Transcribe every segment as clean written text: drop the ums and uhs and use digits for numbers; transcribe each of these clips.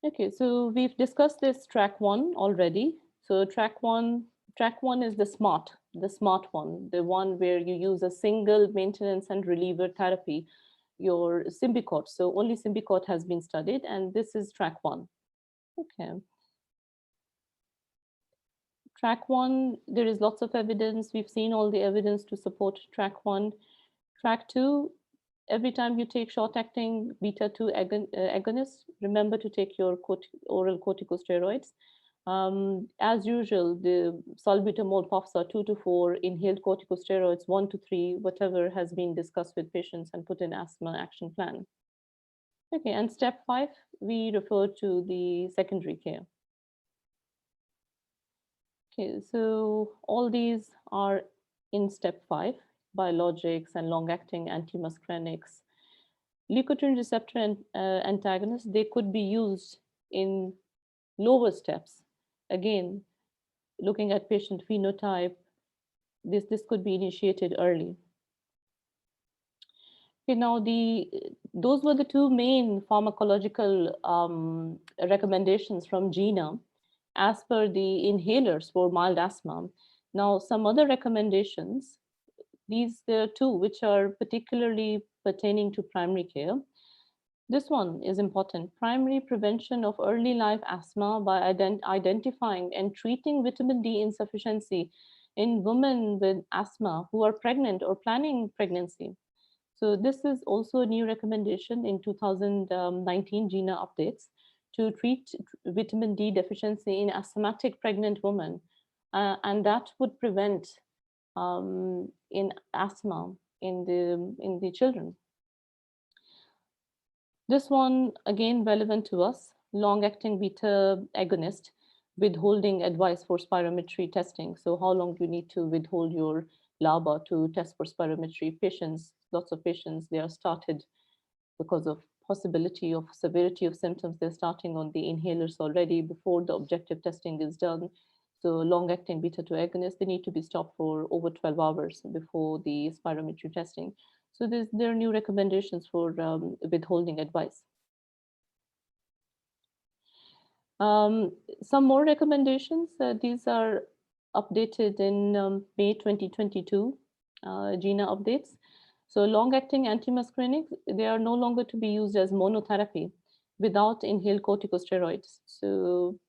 Okay, so we've discussed this track one already. So track one is the smart one, the one where you use a single maintenance and reliever therapy, your Symbicort. So only Symbicort has been studied, and this is track one. Okay, track one, there is lots of evidence. We've seen all the evidence to support track one. Track two, every time you take short-acting beta-2 agonist, remember to take your oral corticosteroids. As usual, the salbutamol puffs are 2 to 4, inhaled corticosteroids 1 to 3, whatever has been discussed with patients and put in asthma action plan. Okay, and step 5, we refer to the secondary care. Okay, so all these are in step 5, biologics and long-acting antimuscarinics. Leukotriene receptor antagonists, they could be used in lower steps. Again, looking at patient phenotype, this could be initiated early. Okay, now those were the two main pharmacological recommendations from GINA as per the inhalers for mild asthma. Now, some other recommendations, these there are two which are particularly pertaining to primary care. This one is important. Primary prevention of early life asthma by identifying and treating vitamin D insufficiency in women with asthma who are pregnant or planning pregnancy. So this is also a new recommendation in 2019 GINA updates to treat vitamin D deficiency in asthmatic pregnant women, and that would prevent in asthma in the children. This one, again, relevant to us, long-acting beta agonist, withholding advice for spirometry testing. So how long do you need to withhold your LABA to test for spirometry? Patients, lots of patients, they are started because of possibility of severity of symptoms. They're starting on the inhalers already before the objective testing is done. So long-acting beta-2 agonists, they need to be stopped for over 12 hours before the spirometry testing. So there are new recommendations for withholding advice. Um, some more recommendations. These are updated in May 2022, GINA updates. So long-acting antimuscarinics, they are no longer to be used as monotherapy without inhaled corticosteroids. So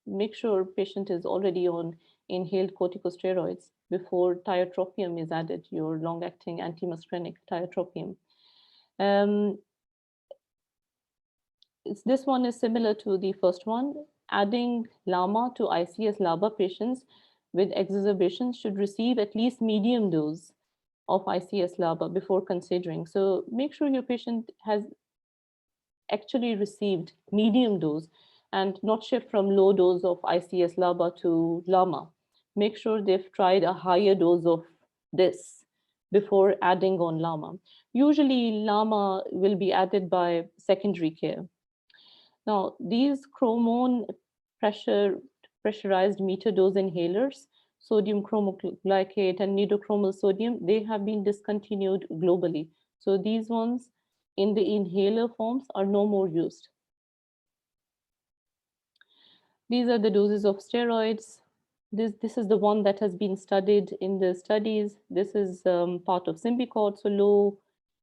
make sure patient is already on inhaled corticosteroids before tiotropium is added, your long-acting antimuscarinic tiotropium. Um, this one is similar to the first one. Adding LAMA to ICS LABA patients with exacerbations should receive at least medium dose of ICS LABA before considering. So make sure your patient has actually received medium dose and not shift from low dose of ICS LABA to LAMA. Make sure they've tried a higher dose of this before adding on LAMA. Usually LAMA will be added by secondary care. Now, these chromone pressurized meter dose inhalers, sodium chromoglycate and nidochromal sodium, they have been discontinued globally. So these ones in the inhaler forms are no more used. These are the doses of steroids. This is the one that has been studied in the studies. This is part of Symbicort, so low,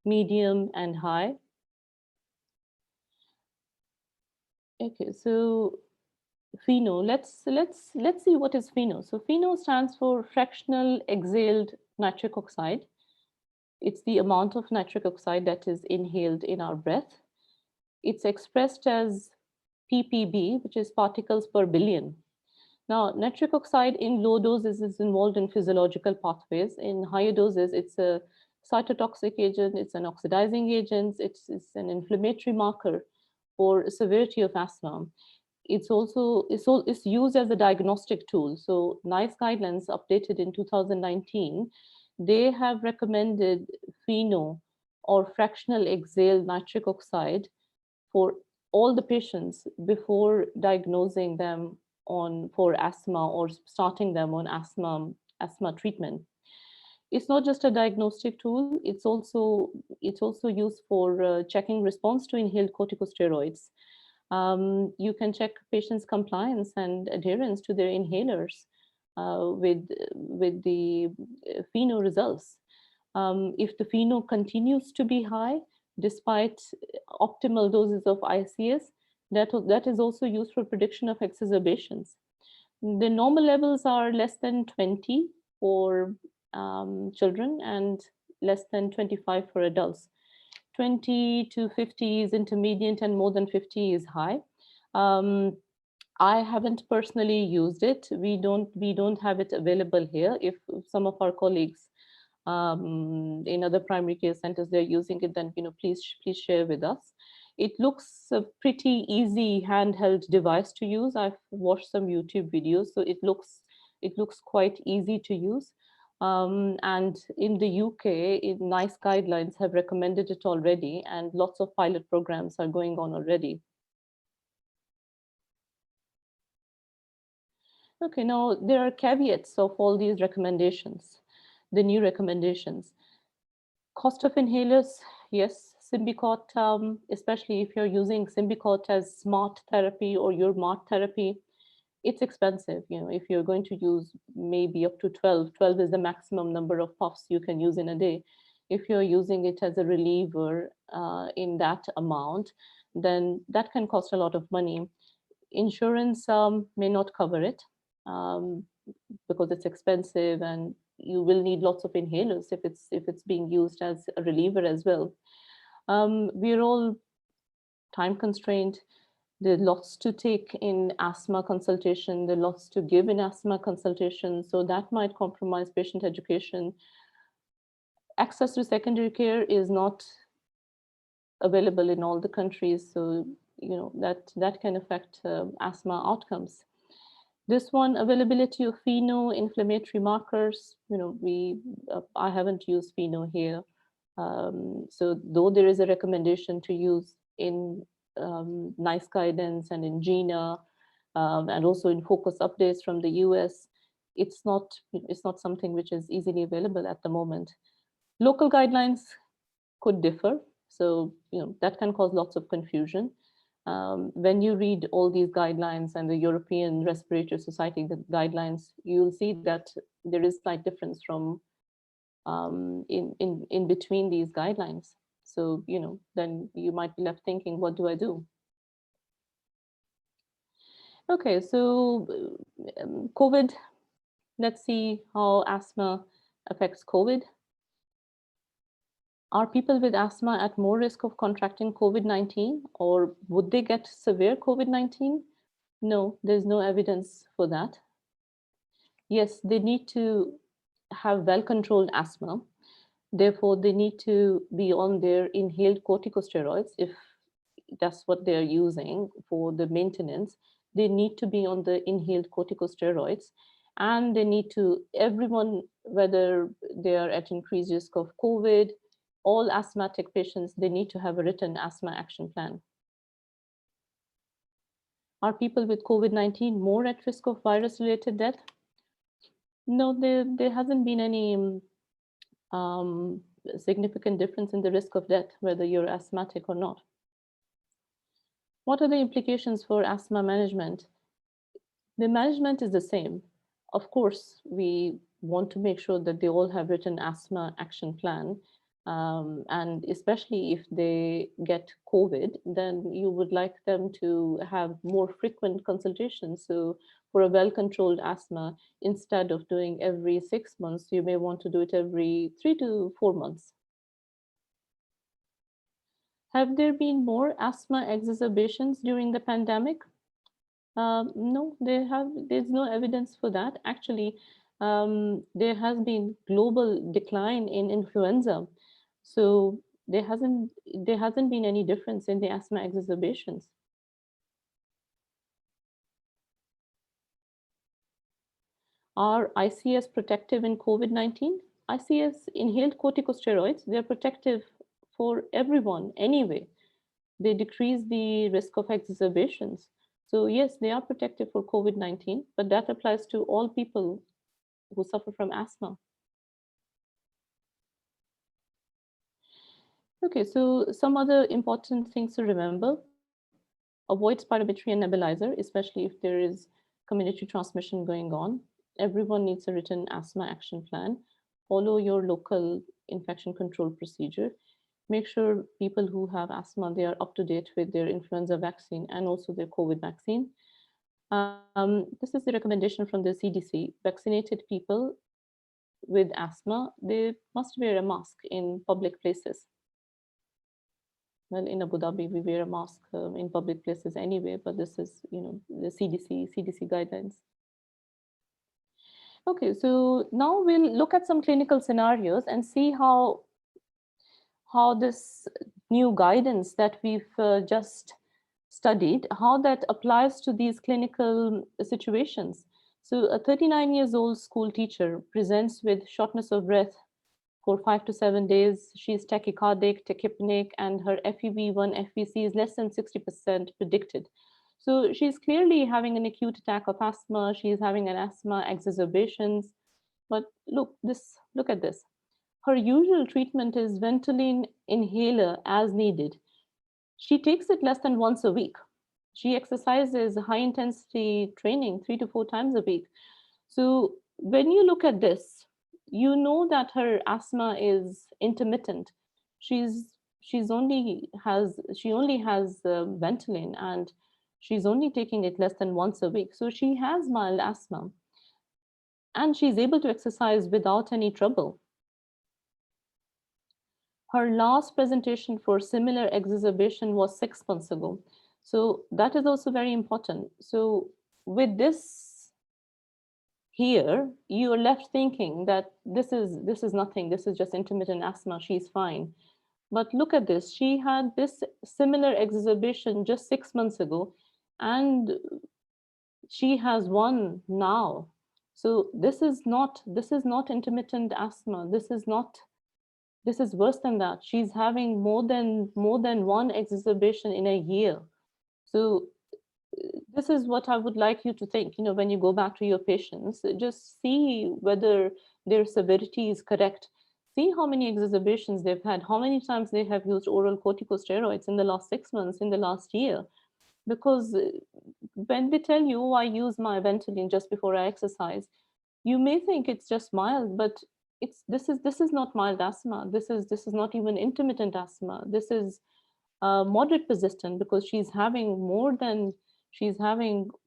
medium, and high. Okay, so FeNO. Let's see what is FeNO. So FeNO stands for fractional exhaled nitric oxide. It's the amount of nitric oxide that is inhaled in our breath. It's expressed as ppb, which is particles per billion. Now, nitric oxide in low doses is involved in physiological pathways. In higher doses, it's a cytotoxic agent, it's an oxidizing agent, it's an inflammatory marker for severity of asthma. It's used as a diagnostic tool. So NICE guidelines updated in 2019, they have recommended FeNO or fractional exhaled nitric oxide for all the patients before diagnosing them on for asthma or starting them on asthma treatment. It's not just a diagnostic tool, it's also used for checking response to inhaled corticosteroids. You can check patients' compliance and adherence to their inhalers with the FeNO results. If the FeNO continues to be high despite optimal doses of ICS, that is also used for prediction of exacerbations. The normal levels are less than 20 for children and less than 25 for adults. 20 to 50 is intermediate and more than 50 is high. Um, I haven't personally used it. We don't have it available here. If some of our colleagues in other primary care centers they're using it, then please share with us. It looks a pretty easy handheld device to use. I've watched some YouTube videos, so it looks quite easy to use. And in the UK, NICE guidelines have recommended it already, and lots of pilot programs are going on already. Okay, now there are caveats of all these recommendations, the new recommendations. Cost of inhalers, yes, Symbicort, especially if you're using Symbicort as smart therapy or your MART therapy, it's expensive. If you're going to use maybe up to 12 is the maximum number of puffs you can use in a day. If you're using it as a reliever in that amount, then that can cost a lot of money. Insurance may not cover it um, because it's expensive, and you will need lots of inhalers if it's being used as a reliever as well. We're all time constrained. There are lots to take in asthma consultation. There are lots to give in asthma consultation, so that might compromise patient education. Access to secondary care is not available in all the countries, so that can affect asthma outcomes. This one, availability of FeNO inflammatory markers. I haven't used FeNO here. So though there is a recommendation to use in NICE guidance and in GINA, and also in focus updates from the US, it's not something which is easily available at the moment. Local guidelines could differ, so that can cause lots of confusion. When you read all these guidelines and the European Respiratory Society guidelines, you'll see that there is slight difference from in between these guidelines. So then you might be left thinking, what do I do? Okay, so COVID. Let's see how asthma affects COVID. Are people with asthma at more risk of contracting COVID-19, or would they get severe COVID-19? No, there's no evidence for that. Yes, they need to have well-controlled asthma. Therefore, they need to be on their inhaled corticosteroids. If that's what they're using for the maintenance, they need to be on the inhaled corticosteroids. And they need to, everyone, whether they are at increased risk of COVID, all asthmatic patients, they need to have a written asthma action plan. Are people with COVID-19 more at risk of virus-related death? No, there hasn't been any significant difference in the risk of death, whether you're asthmatic or not. What are the implications for asthma management? The management is the same. Of course, we want to make sure that they all have written asthma action plan. And especially if they get COVID, then you would like them to have more frequent consultations. So for a well-controlled asthma, instead of doing every 6 months, you may want to do it every 3 to 4 months. Have there been more asthma exacerbations during the pandemic? No, there's no evidence for that. Actually, there has been global decline in influenza. So there hasn't been any difference in the asthma exacerbations. Are ICS protective in COVID-19? ICS, inhaled corticosteroids, they're protective for everyone anyway. They decrease the risk of exacerbations. So yes, they are protective for COVID-19, but that applies to all people who suffer from asthma. Okay, so some other important things to remember. Avoid spirometry and nebulizer, especially if there is community transmission going on. Everyone needs a written asthma action plan. Follow your local infection control procedure. Make sure people who have asthma, they are up to date with their influenza vaccine and also their COVID vaccine. This is the recommendation from the CDC. Vaccinated people with asthma, they must wear a mask in public places. Well, in Abu Dhabi, we wear a mask in public places anyway, but this is, the CDC guidelines. Okay, so now we'll look at some clinical scenarios and see how this new guidance that we've just studied, how that applies to these clinical situations. So a 39 years old school teacher presents with shortness of breath for 5 to 7 days. She's tachycardic, tachypneic, and her FEV1 FVC is less than 60% predicted. So she's clearly having an acute attack of asthma. She's having an asthma exacerbations. But look at this. Her usual treatment is Ventolin inhaler as needed. She takes it less than once a week. She exercises high intensity training 3 to 4 times a week. So when you look at this, you know that her asthma is intermittent. She only has Ventolin, and she's only taking it less than once a week. So she has mild asthma, and she's able to exercise without any trouble. Her last presentation for similar exacerbation was 6 months ago. So that is also very important. So with this here, you are left thinking that this is nothing. This is just intermittent asthma. She's fine. But look at this. She had this similar exacerbation just 6 months ago, and she has one now. So this is not intermittent asthma. This is worse than that. She's having more than one exacerbation in a year. So this is what I would like you to think. When you go back to your patients, just see whether their severity is correct. See how many exacerbations they've had, how many times they have used oral corticosteroids in the last 6 months, in the last year. Because when they tell you, oh, I use my Ventolin just before I exercise, you may think it's just mild, but this is not mild asthma. This is not even intermittent asthma. This is moderate persistent, because she's having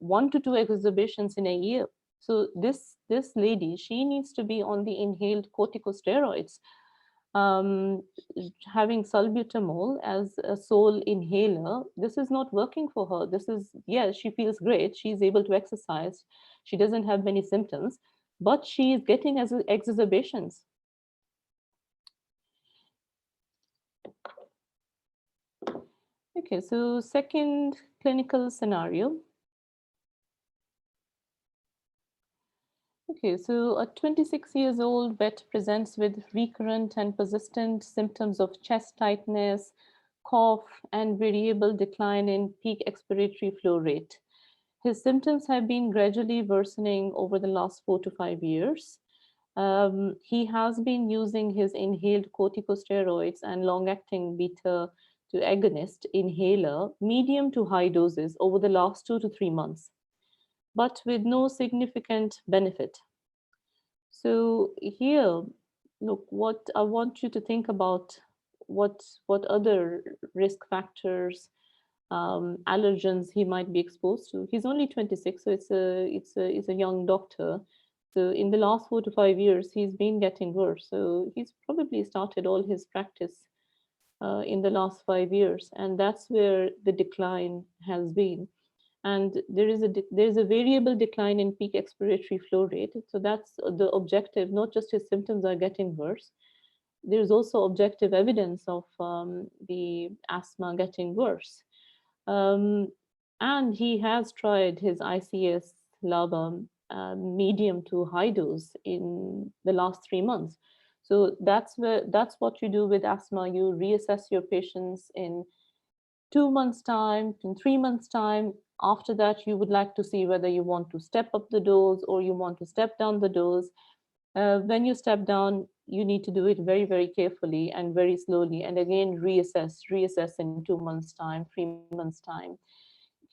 1 to 2 exacerbations in a year. So this lady, she needs to be on the inhaled corticosteroids. um, Having salbutamol as a sole inhaler, this is not working for her. This is, yes, she feels great, she's able to exercise, she doesn't have many symptoms, but she is getting exacerbations. Okay, so second clinical scenario. Okay, so a 26 years old vet presents with recurrent and persistent symptoms of chest tightness, cough, and variable decline in peak expiratory flow rate. His symptoms have been gradually worsening over the last 4 to 5 years. He has been using his inhaled corticosteroids and long-acting beta to agonist inhaler, medium to high doses over the last 2 to 3 months, but with no significant benefit. So here, look, what I want you to think about, what other risk factors, allergens he might be exposed to. He's only 26, so it's a young doctor. So in the last 4 to 5 years, he's been getting worse. So he's probably started all his practice in the last 5 years, and that's where the decline has been. And there is a variable decline in peak expiratory flow rate. So that's the objective. Not just his symptoms are getting worse. There's also objective evidence of the asthma getting worse. Um, and he has tried his ICS LABA medium to high dose in the last 3 months. So that's what you do with asthma. You reassess your patients in 2 months' time, in 3 months' time. After that, you would like to see whether you want to step up the dose or you want to step down the dose. When you step down, you need to do it very, very carefully and very slowly. And again, reassess in 2 months' time, 3 months' time.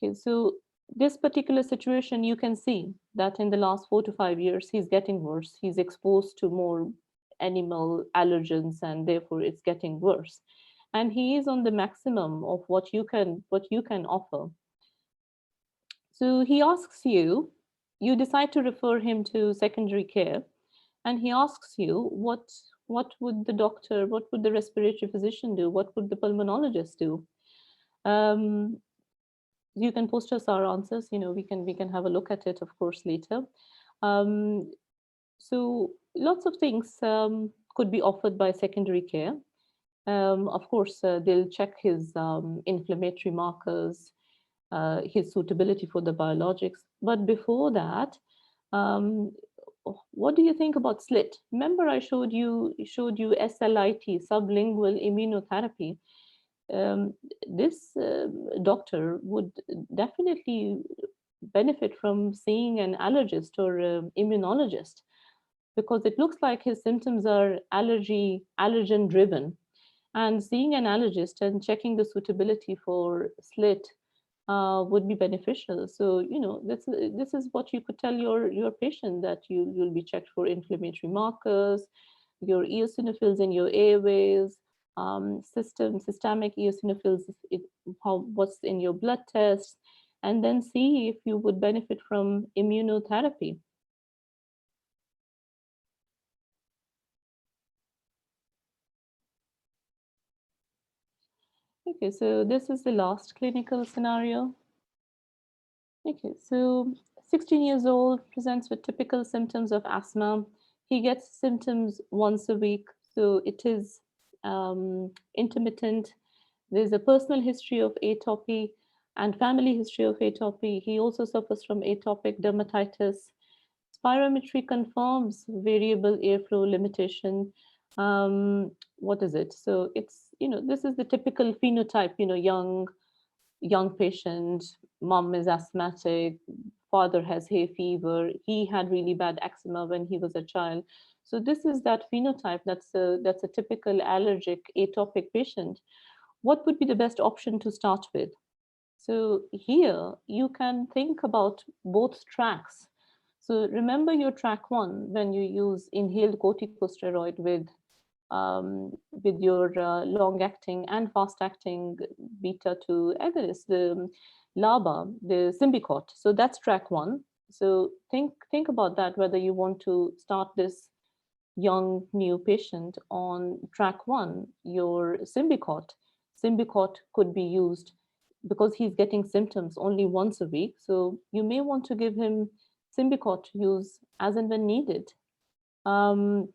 Okay, so this particular situation, you can see that in the last 4 to 5 years, he's getting worse. He's exposed to more animal allergens, and therefore it's getting worse. And he is on the maximum of what you can offer. So he asks you, you decide to refer him to secondary care, and he asks you what would the doctor, what would the respiratory physician do, what would the pulmonologist do. Um, you can post us our answers. We can have a look at it, of course, later. Um, so lots of things could be offered by secondary care. Of course, they'll check his inflammatory markers, his suitability for the biologics. But before that, um, what do you think about SLIT? Remember, I showed you SLIT, sublingual immunotherapy. This doctor would definitely benefit from seeing an allergist or immunologist, because it looks like his symptoms are allergen driven, and seeing an allergist and checking the suitability for SLIT would be beneficial. So this is what you could tell your patient, that you'll be checked for inflammatory markers, your eosinophils in your airways, systemic eosinophils, what's in your blood tests, and then see if you would benefit from immunotherapy. Okay, so this is the last clinical scenario. Okay, so 16 years old, presents with typical symptoms of asthma. He gets symptoms once a week, so it is intermittent. There's a personal history of atopy and family history of atopy. He also suffers from atopic dermatitis. Spirometry confirms variable airflow limitation. What is it? So this is the typical phenotype, young patient, mom is asthmatic, father has hay fever, he had really bad eczema when he was a child. So this is that phenotype, that's a typical allergic atopic patient. What would be the best option to start with? So here you can think about both tracks. So remember your track one, when you use inhaled corticosteroid with your long-acting and fast-acting beta-2 agonist, the LABA, the Symbicort. So that's track one. So think about that, whether you want to start this young new patient on track one, your Symbicort. Symbicort could be used because he's getting symptoms only once a week. So you may want to give him Symbicort to use as and when needed. Um,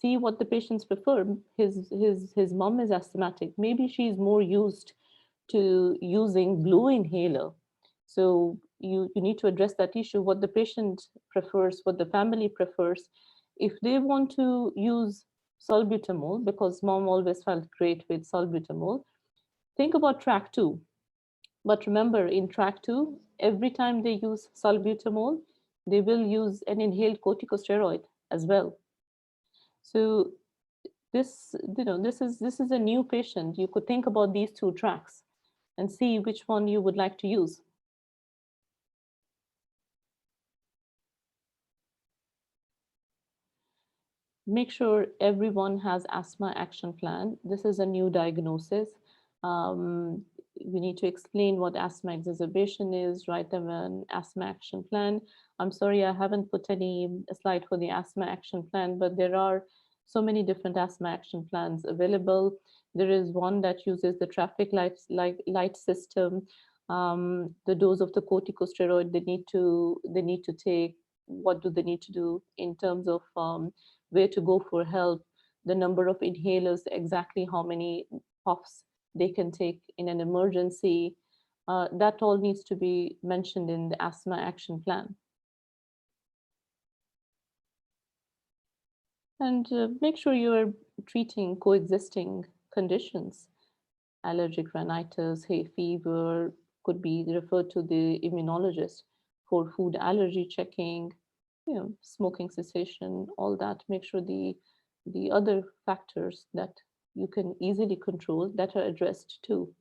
See what the patients prefer. His mom is asthmatic. Maybe she's more used to using blue inhaler. So you need to address that issue, what the patient prefers, what the family prefers. If they want to use salbutamol, because mom always felt great with salbutamol, think about track two. But remember, in track two, every time they use salbutamol, they will use an inhaled corticosteroid as well. So this is a new patient. You could think about these two tracks and see which one you would like to use. Make sure everyone has asthma action plan. This is a new diagnosis. um, we need to explain what asthma exacerbation is, write them an asthma action plan. I'm sorry, I haven't put any slide for the asthma action plan, but there are so many different asthma action plans available. There is one that uses the traffic light system, the dose of the corticosteroid they need to take, what do they need to do in terms of where to go for help, the number of inhalers, exactly how many puffs they can take in an emergency. That all needs to be mentioned in the asthma action plan. And make sure you are treating coexisting conditions. Allergic rhinitis, hay fever could be referred to the immunologist for food allergy checking, smoking cessation, all that. Make sure the other factors that you can easily control that are addressed too.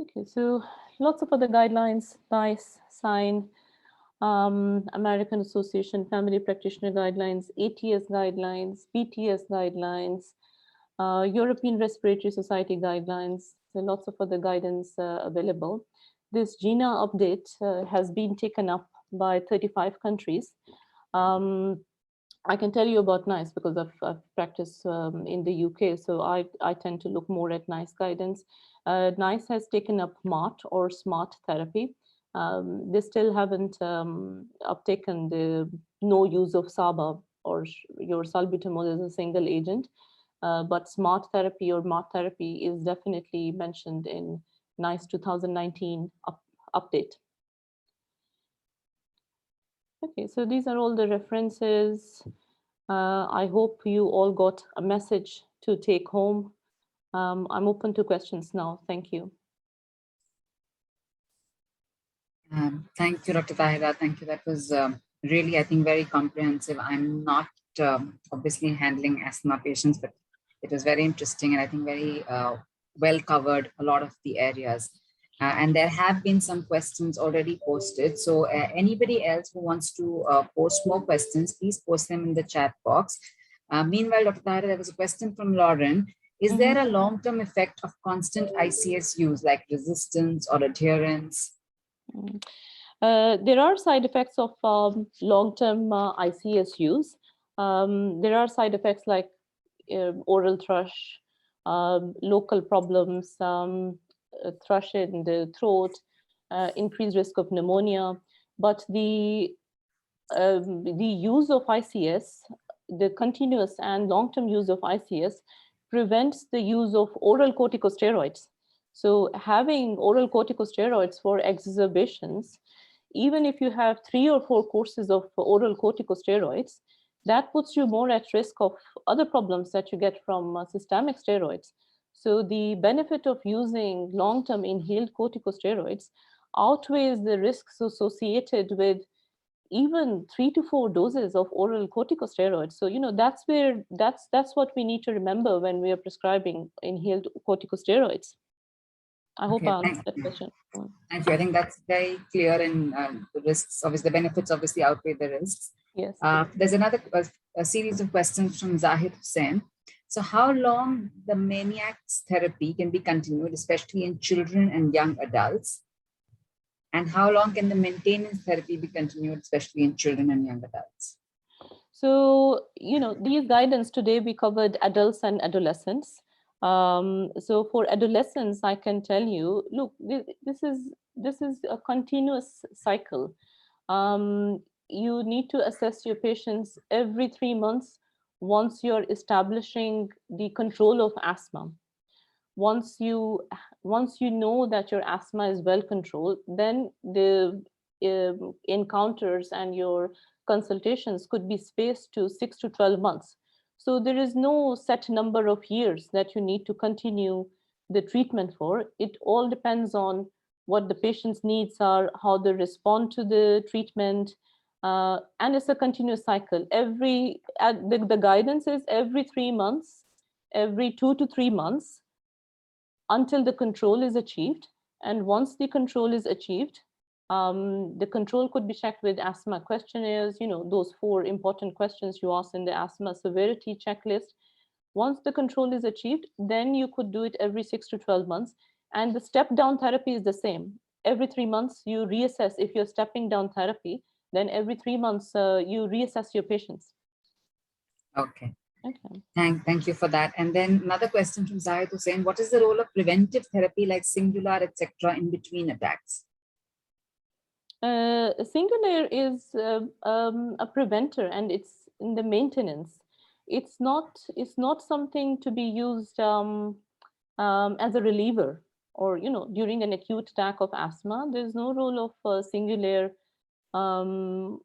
Okay, so lots of other guidelines, NICE, SIGN, American Association Family Practitioner Guidelines, ATS guidelines, PTS guidelines, European Respiratory Society guidelines, so lots of other guidance available. This GINA update has been taken up by 35 countries. Um, I can tell you about NICE because I've practiced in the UK, so I tend to look more at NICE guidance. NICE has taken up MART or SMART therapy. They still haven't uptaken the no use of SABA or your salbutamol as a single agent, but SMART therapy or MART therapy is definitely mentioned in NICE 2019 update. Okay, so these are all the references. I hope you all got a message to take home. I'm open to questions now. Thank you. Thank you, Dr. Tahira. Thank you. That was really, I think, very comprehensive. I'm not obviously handling asthma patients, but it was very interesting and I think very well covered a lot of the areas. And there have been some questions already posted. So anybody else who wants to post more questions, please post them in the chat box. Meanwhile, Dr. Tahira, there was a question from Lauren. Is there a long-term effect of constant ICS use, like resistance or adherence? There are side effects of long-term ICS use. There are side effects like oral thrush, local problems, thrush in the throat, increased risk of pneumonia. But the use of ICS, the continuous and long-term use of ICS prevents the use of oral corticosteroids. So having oral corticosteroids for exacerbations, even if you have 3 or 4 courses of oral corticosteroids, that puts you more at risk of other problems that you get from systemic steroids. So the benefit of using long-term inhaled corticosteroids outweighs the risks associated with even 3 to 4 doses of oral corticosteroids. So that's where that's what we need to remember when we are prescribing inhaled corticosteroids. I hope I answered that question. Thank you. I think that's very clear, and the risks, obviously, the benefits obviously outweigh the risks. Yes. There's another a series of questions from Zahid Hussain. So, how long the maniacs therapy can be continued, especially in children and young adults? And how long can the maintenance therapy be continued, especially in children and young adults? So, these guidance today, we covered adults and adolescents. So for adolescents, I can tell you, look, this is a continuous cycle. You need to assess your patients every 3 months once you're establishing the control of asthma. Once you know that your asthma is well controlled, then the encounters and your consultations could be spaced to 6 to 12 months. So there is no set number of years that you need to continue the treatment for. It all depends on what the patient's needs are, how they respond to the treatment, and it's a continuous cycle. The guidance is every 3 months, every 2 to 3 months, until the control is achieved. And once the control is achieved, the control could be checked with asthma questionnaires, those 4 important questions you ask in the asthma severity checklist. Once the control is achieved, then you could do it every 6 to 12 months. And the step down therapy is the same. Every 3 months, you reassess. If you're stepping down therapy, then every 3 months, you reassess your patients. Okay. Okay. Thank you for that. And then another question from Zahid Hussain: what is the role of preventive therapy like Singular, etc., in between attacks? Singular is a preventer, and it's in the maintenance. It's not something to be used as a reliever, or during an acute attack of asthma. There's no role of Singular um,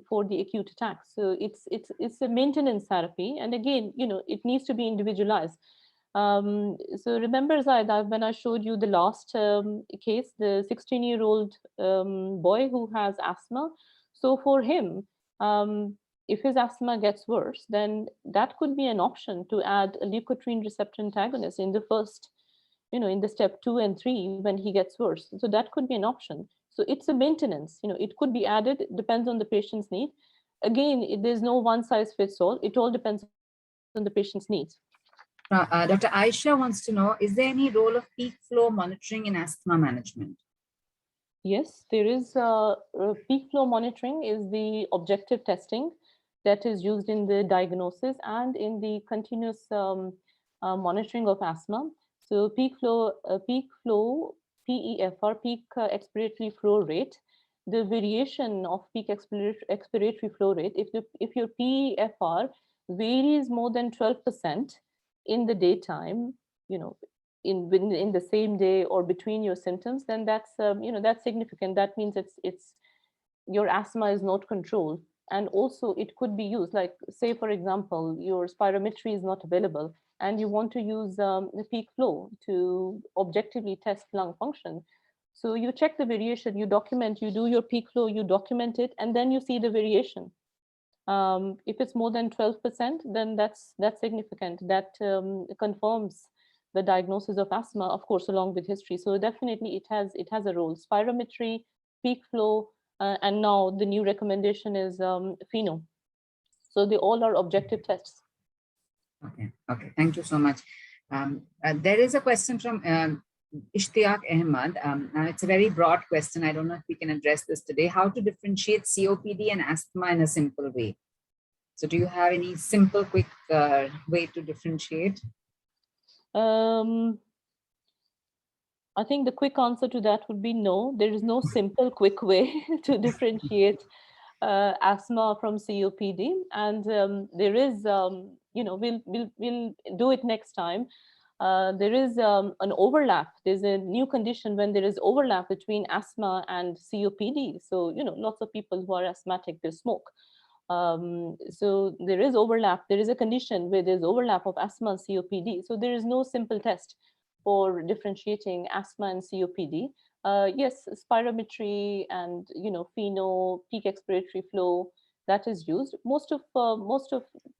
for the acute attack. So it's a maintenance therapy, and again, it needs to be individualized. So remember, Zaid, when I showed you the last case, the 16-year-old boy who has asthma. So for him, if his asthma gets worse, then that could be an option to add a leukotriene receptor antagonist in the first in the step 2 and 3 when he gets worse. So that could be an option. So it's a maintenance. It could be added, depends on the patient's need. Again, there's no one size fits all. It all depends on the patient's needs. Dr. Aisha wants to know, is there any role of peak flow monitoring in asthma management? Yes, there is peak flow monitoring is the objective testing that is used in the diagnosis and in the continuous monitoring of asthma. So peak flow, PEFR, peak expiratory flow rate, the variation of peak expiratory flow rate, if your PEFR varies more than 12% in the daytime, you know, in the same day or between your symptoms, then that's significant. That means it's your asthma is not controlled. And also it could be used, like, say for example, your spirometry is not available and you want to use the peak flow to objectively test lung function. So you check the variation, you document, you do your peak flow, you document it, and then you see the variation. If it's more than 12%, then that's significant. That confirms the diagnosis of asthma, of course, along with history. So definitely it has a role. Spirometry, peak flow, and now the new recommendation is FeNO. So they all are objective tests. Okay. Thank you so much. There is a question from Ishtiaq Ahmad. Now it's a very broad question. I don't know if we can address this today. How to differentiate COPD and asthma in a simple way? So do you have any simple, quick way to differentiate? I think the quick answer to that would be no. There is no simple, quick way to differentiate asthma from COPD, and there is, we'll do it next time. There is an overlap. There's a new condition when there is overlap between asthma and COPD. So lots of people who are asthmatic, they smoke. So there is overlap. There is a condition where there's overlap of asthma and COPD. So there is no simple test for differentiating asthma and COPD. Yes, spirometry and FeNO, peak expiratory flow, that is used. Most of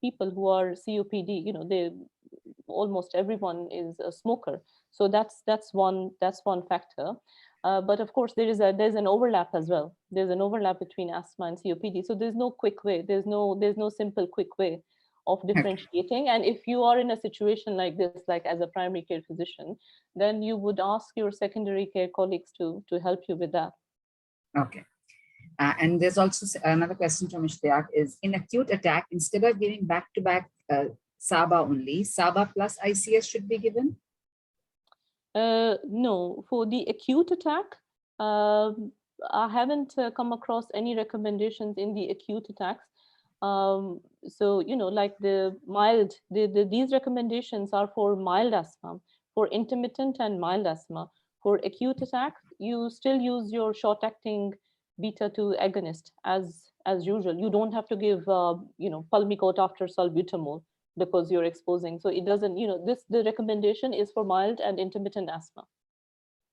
people who are COPD, they almost everyone is a smoker. So that's one factor. But of course, there's an overlap as well. There's an overlap between asthma and COPD. So there's no quick way. There's no simple quick way of differentiating. And if you are in a situation like this, like as a primary care physician, then you would ask your secondary care colleagues to help you with that. Okay. And there's also another question from Ishtiaq is, in acute attack, instead of giving back-to-back SABA only, SABA plus ICS should be given? No, for the acute attack, I haven't come across any recommendations in the acute attacks. So, like the mild, these recommendations are for mild asthma, for intermittent and mild asthma. For acute attack, you still use your short-acting beta-2 agonist as usual. You don't have to give, Pulmicort after salbutamol because you're exposing. So it doesn't, the recommendation is for mild and intermittent asthma.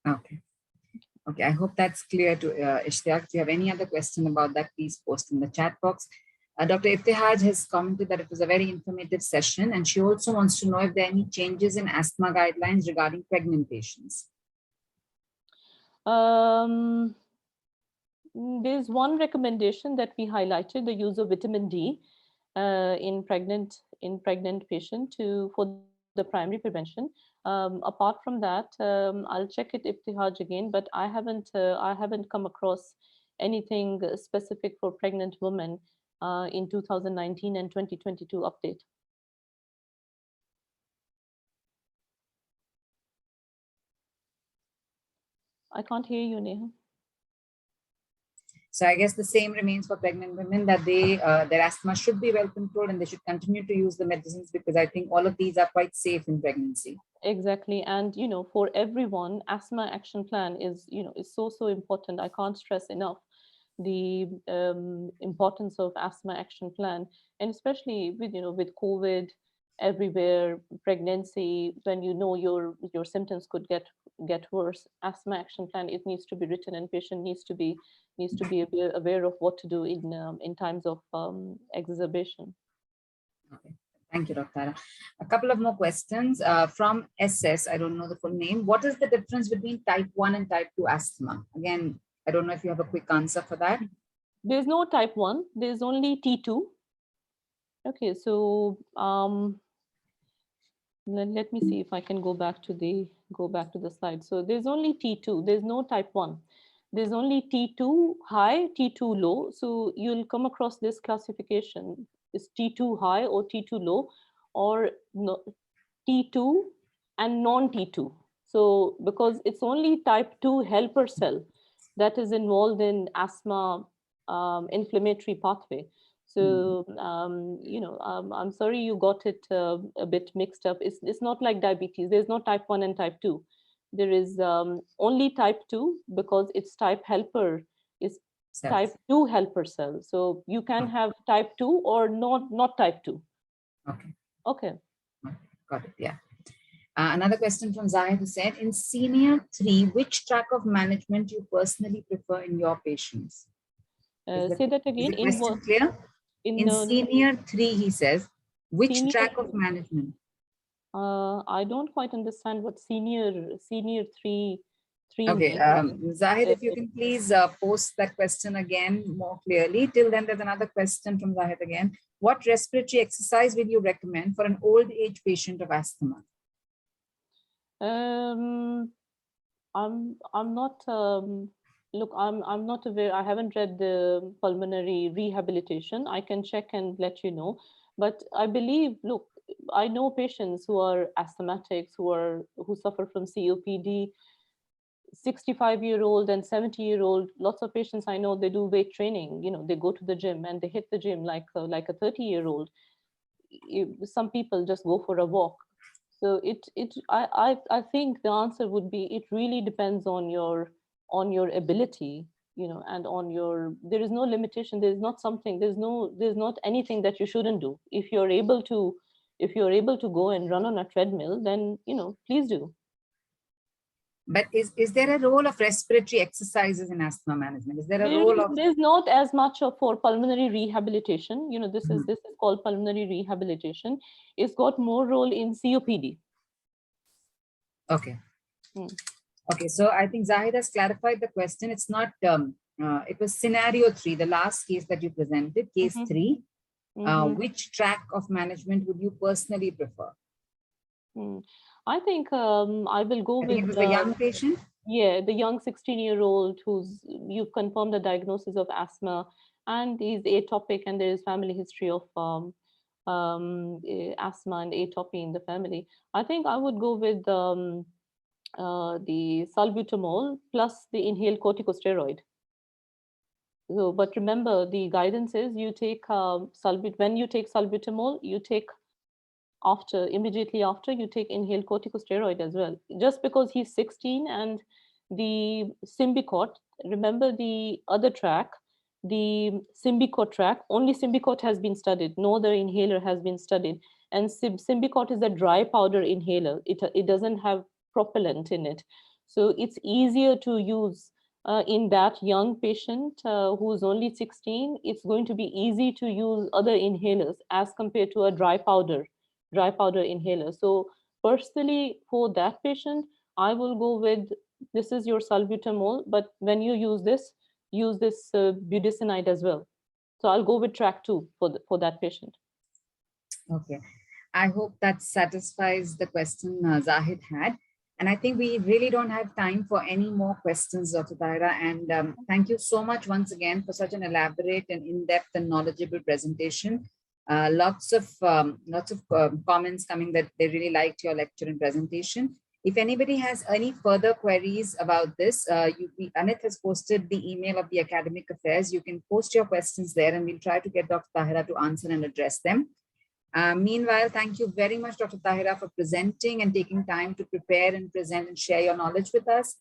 Okay. Okay, I hope that's clear to Ishtiaq. If you have any other question about that, please post in the chat box. Dr. Iftihaj has commented that it was a very informative session, and she also wants to know if there are any changes in asthma guidelines regarding pregnant patients. There's one recommendation that we highlighted, the use of vitamin D in pregnant patient for the primary prevention. Apart from that, I'll check it Iftihaj again, but I haven't come across anything specific for pregnant women in 2019 and 2022 update. I can't hear you, Neha. So I guess the same remains for pregnant women, that their asthma should be well controlled and they should continue to use the medicines, because I think all of these are quite safe in pregnancy. Exactly. And for everyone, asthma action plan is so important. I can't stress enough the importance of asthma action plan, and especially with COVID everywhere, pregnancy, when your symptoms could get worse. Asthma action plan, it needs to be written, and patient needs to be aware of what to do in times of exacerbation. Okay. Thank you, Dr. Tahira. A couple of more questions from SS. I don't know the full name. What is the difference between type 1 and type 2 asthma? Again, I don't know if you have a quick answer for that. There's no type 1, there's only T2. Okay, so let me see if I can go back to the slide. So there's only T2, there's no type 1. There's only T2 high, T2 low. So you'll come across this classification. Is T2 high or T2 low, or no, T2 and non-T2. So because it's only type 2 helper cell that is involved in asthma inflammatory pathway. So, I'm sorry you got it a bit mixed up. It's not like diabetes. There's no type 1 and type 2. There is only type 2 because it's type helper, is type 2 helper cell. So you can have type 2 or not type 2. Okay. Okay. Got it. Yeah. Another question from Zahid who said, in senior 3, which track of management you personally prefer in your patients? Say that again. Is the question clear? In senior 3, he says, which track of management? I don't quite understand what senior 3 Okay, Zahid, if you can please post that question again more clearly. Till then, there's another question from Zahid again. What respiratory exercise will you recommend for an old age patient of asthma? I'm not look, I'm not aware. I haven't read the pulmonary rehabilitation. I can check and let you know. But I believe, look, I know patients who are asthmatics, who suffer from COPD, 65-year-old and 70-year-old. Lots of patients I know, they do weight training. They go to the gym and they hit the gym like a 30-year-old. Some people just go for a walk. So I think the answer would be, it really depends on your ability, and on there is no limitation. There's not anything that you shouldn't do. If you're able to go and run on a treadmill, then please do. But is there a role of respiratory exercises in asthma management? Is there a role of? There's not as much for pulmonary rehabilitation. This is called pulmonary rehabilitation. It's got more role in COPD. Okay. Okay, so I think Zahid has clarified the question. It's not, it was scenario 3, the last case that you presented, case 3. Which track of management would you personally prefer? I think I will go with it was the young patient. Yeah, the young 16-year-old you've confirmed the diagnosis of asthma, and he's atopic, and there is family history of asthma and atopy in the family. I think I would go with the salbutamol plus the inhaled corticosteroid. So, but remember, the guidance is you take when you take salbutamol, you take immediately after you take inhaled corticosteroid as well. Just because he's 16, and the Symbicort, remember the other track, the Symbicort track, only Symbicort has been studied. No other inhaler has been studied. And Symbicort is a dry powder inhaler. It doesn't have propellant in it. So it's easier to use in that young patient who's only 16. It's going to be easy to use other inhalers as compared to a dry powder inhaler. So personally, for that patient, I will go with, this is your salbutamol, but when you use this budesonide as well. So I'll go with track 2 for that patient. Okay, I hope that satisfies the question Zahid had. And I think we really don't have time for any more questions, Dr. Tahira. And thank you so much once again for such an elaborate and in-depth and knowledgeable presentation. Lots of comments coming that they really liked your lecture and presentation. If anybody has any further queries about this, Anit has posted the email of the Academic Affairs. You can post your questions there, and we'll try to get Dr. Tahira to answer and address them. Meanwhile, thank you very much, Dr. Tahira, for presenting and taking time to prepare and present and share your knowledge with us.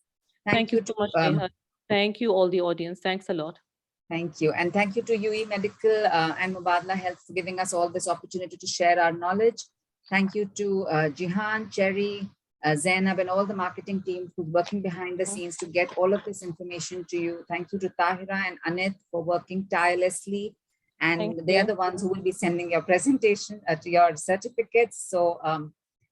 Thank you so much, Neha. Thank you, all the audience. Thanks a lot. Thank you. And thank you to UE Medical and Mubadala Health for giving us all this opportunity to share our knowledge. Thank you to Jihan, Cherry, Zainab, and all the marketing team who's working behind the scenes to get all of this information to you. Thank you to Tahira and Anit for working tirelessly and they are you. the ones who will be sending your presentation to your certificates. So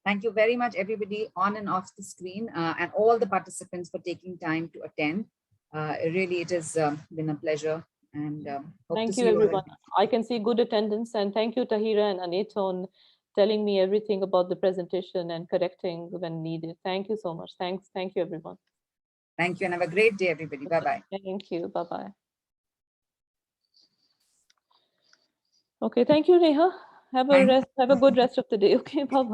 thank you very much, everybody on and off the screen, and all the participants for taking time to attend. Really, it has been a pleasure, and hope to Thank see you, you all everyone. again. I can see good attendance, and thank you, Tahira and Anit, on telling me everything about the presentation and correcting when needed. Thank you so much. Thank you, everyone. Thank you, and have a great day, everybody. Bye-bye. Thank you. Bye-bye. Okay, thank you, Neha. Have a Thank rest. Have a good rest of the day. Okay, bye-bye.